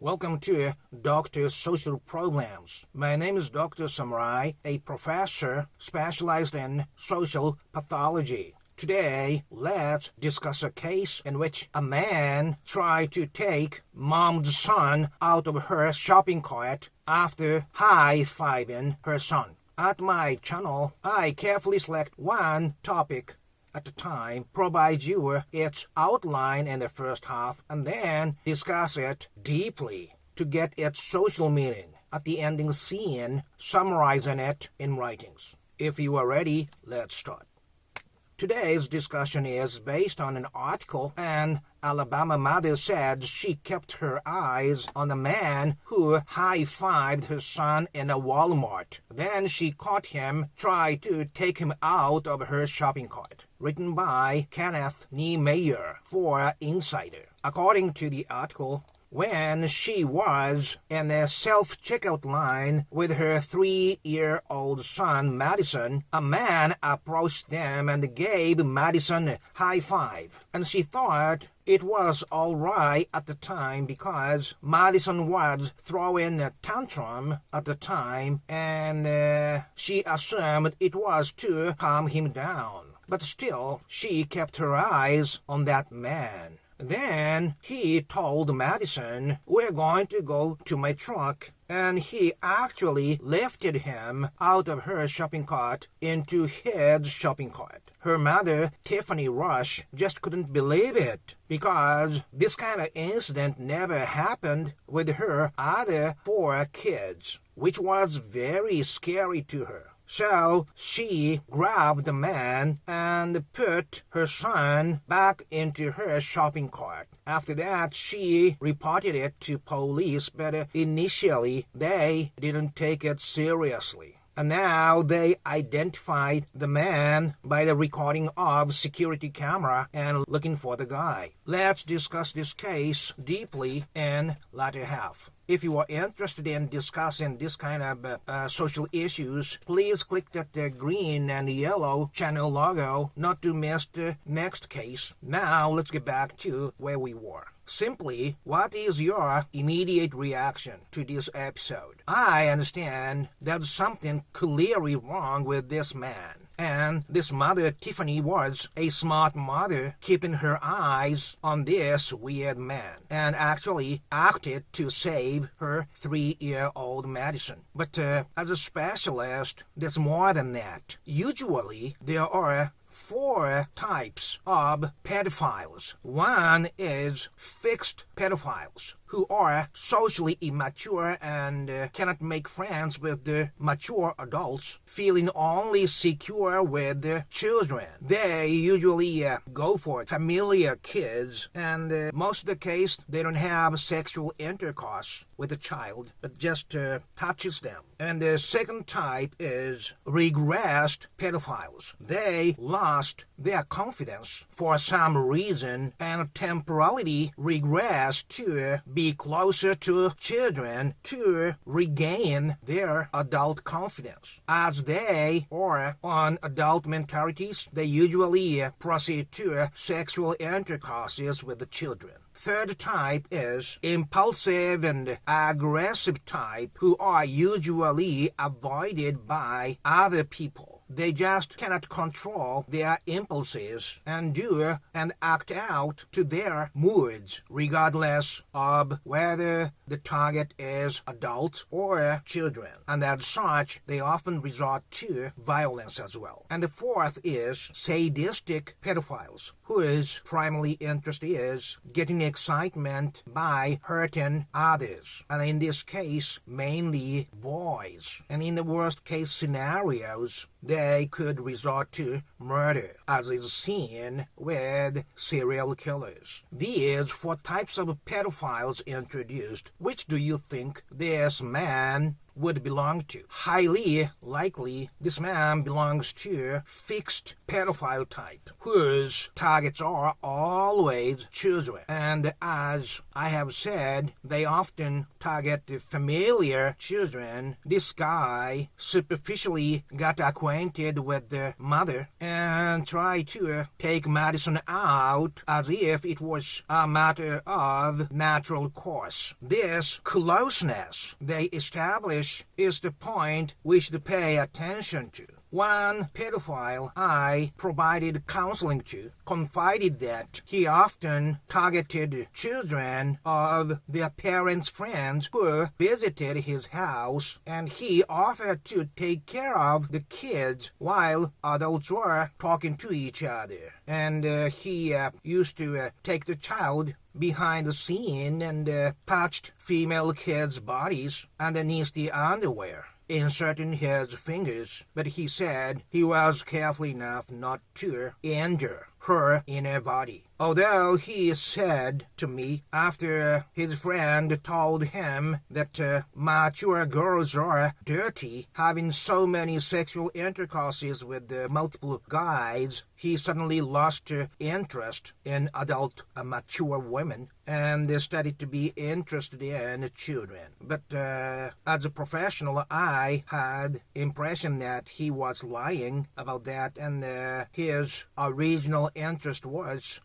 Welcome to Dr. Social Programs. My name is Dr. Samurai, a professor specialized in social pathology. Today, let's discuss a case in which a man tried to take mom's son out of her shopping cart after high-fiving her son. At my channel, I carefully select one topic at a time, provide you its outline in the first half, and then discuss it deeply to get its social meaning at the ending scene, summarizing it in writings. If you are ready, let's start. Today's discussion is based on an article, and Alabama mother said she kept her eyes on the man who high-fived her son in a Walmart. Then she caught him, tried to take him out of her shopping cart. Written by Kenneth Niemeyer for Insider. According to the article, when she was in a self-checkout line with her 3-year-old son, Madison, a man approached them and gave Madison a high five. And she thought it was all right at the time because Madison was throwing a tantrum at the time, and she assumed it was to calm him down. But still, she kept her eyes on that man. Then he told Madison, "We're going to go to my truck," and he actually lifted him out of her shopping cart into his shopping cart. Her mother, Tiffany Rush, just couldn't believe it because this kind of incident never happened with her other 4 kids, which was very scary to her. So she grabbed the man and put her son back into her shopping cart. After that, she reported it to police, but initially they didn't take it seriously. And now they identified the man by the recording of security camera and looking for the guy. Let's discuss this case deeply in latter half. If you are interested in discussing this kind of social issues, please click that green and yellow channel logo not to miss the next case. Now let's get back to where we were. Simply, what is your immediate reaction to this episode? I understand there's something clearly wrong with this man. And this mother, Tiffany, was a smart mother, keeping her eyes on this weird man, and actually acted to save her 3-year-old Madison. But as a specialist, there's more than that. Usually, there are 4 types of pedophiles. One is fixed pedophiles, who are socially immature and cannot make friends with the mature adults, feeling only secure with the children. They usually go for familiar kids, and most of the case, they don't have sexual intercourse with the child, but just touches them. And the second type is regressed pedophiles. They lost their confidence for some reason and temporarily regressed to be closer to children to regain their adult confidence. As they are on adult mentalities, they usually proceed to sexual intercourses with the children. Third type is impulsive and aggressive type, who are usually avoided by other people. They just cannot control their impulses and do and act out to their moods, regardless of whether the target is adults or children. And as such, they often resort to violence as well. And the fourth is sadistic pedophiles, whose primary interest is getting excitement by hurting others. And in this case, mainly boys. And in the worst case scenarios, they could resort to murder, as is seen with serial killers. These 4 types of pedophiles introduced. Which do you think this man would belong to. Highly likely, this man belongs to fixed pedophile type, whose targets are always children. And as I have said, they often target the familiar children. This guy superficially got acquainted with the mother and tried to take Madison out as if it was a matter of natural course. This closeness they establish is the point we should pay attention to. One pedophile I provided counseling to confided that he often targeted children of their parents' friends who visited his house, and he offered to take care of the kids while adults were talking to each other. And he used to take the child behind the scene and touched female kids' bodies underneath the underwear, inserting his fingers, but he said he was careful enough not to injure her inner body. Although he said to me after his friend told him that mature girls are dirty, having so many sexual intercourses with multiple guys, he suddenly lost interest in adult mature women and started to be interested in children. But as a professional, I had impression that he was lying about that, and his original interest was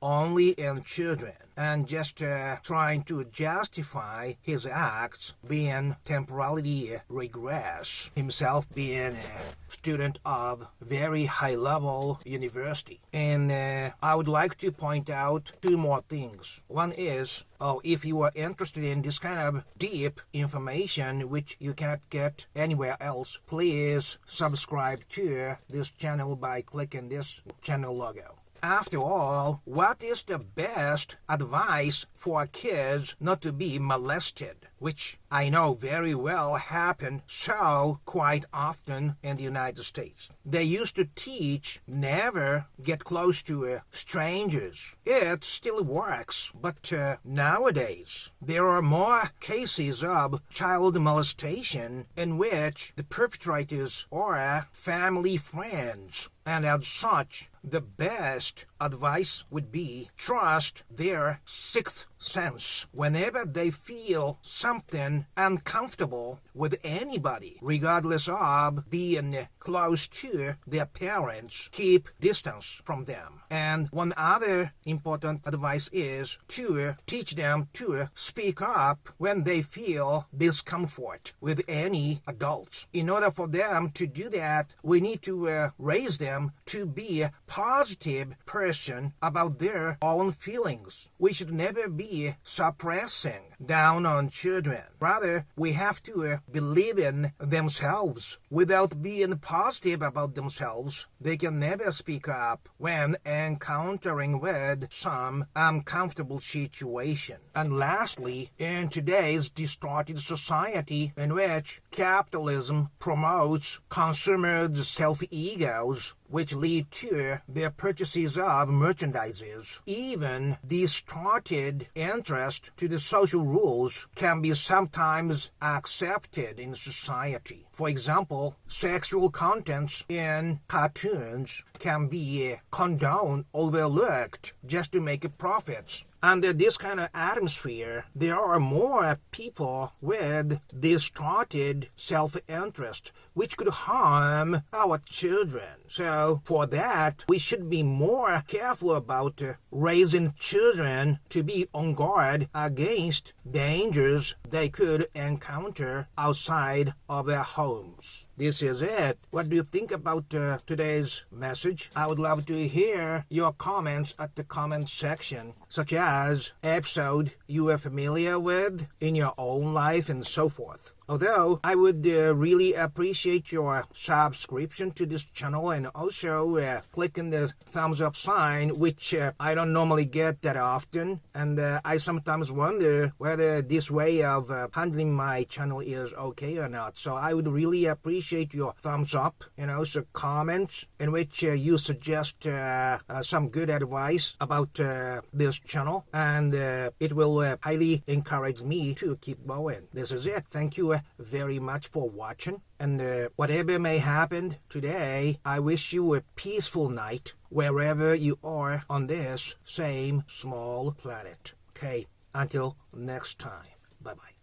only in children, and just trying to justify his acts being temporarily regress, himself being a student of very high-level university. And I would like to point out two more things. One is, if you are interested in this kind of deep information which you cannot get anywhere else, please subscribe to this channel by clicking this channel logo. After all, what is the best advice for kids not to be molested, which I know very well happen so quite often in the United States? They used to teach never get close to strangers. It still works, but nowadays there are more cases of child molestation in which the perpetrators are family friends. And as such, the best advice would be trust their sixth sense. Whenever they feel something uncomfortable with anybody, regardless of being close to their parents, keep distance from them. And one other important advice is to teach them to speak up when they feel discomfort with any adults. In order for them to do that, we need to raise them to be a positive person about their own feelings. We should never be suppressing down on children. Rather, we have to believe in themselves. Without being positive about themselves, they can never speak up when encountering with some uncomfortable situation. And lastly, in today's distorted society in which capitalism promotes consumers' self-egos, which lead to their purchases of merchandises, even distorted interest to the social rules can be sometimes accepted in society. For example, sexual contents in cartoons can be condoned, overlooked, just to make profits. Under this kind of atmosphere, there are more people with distorted self-interest, which could harm our children. So for that, we should be more careful about raising children to be on guard against dangers they could encounter outside of their homes. This is it. What do you think about today's message? I would love to hear your comments at the comment section, such as episode you are familiar with in your own life and so forth. Although I would really appreciate your subscription to this channel and also clicking the thumbs up sign, which I don't normally get that often. And I sometimes wonder whether this way of handling my channel is okay or not. So I would really appreciate your thumbs up and also comments in which you suggest some good advice about this channel. And it will highly encourage me to keep going. This is it. Thank you you very much for watching. And whatever may happen today, I wish you a peaceful night wherever you are on this same small planet. Okay, until next time. Bye-bye.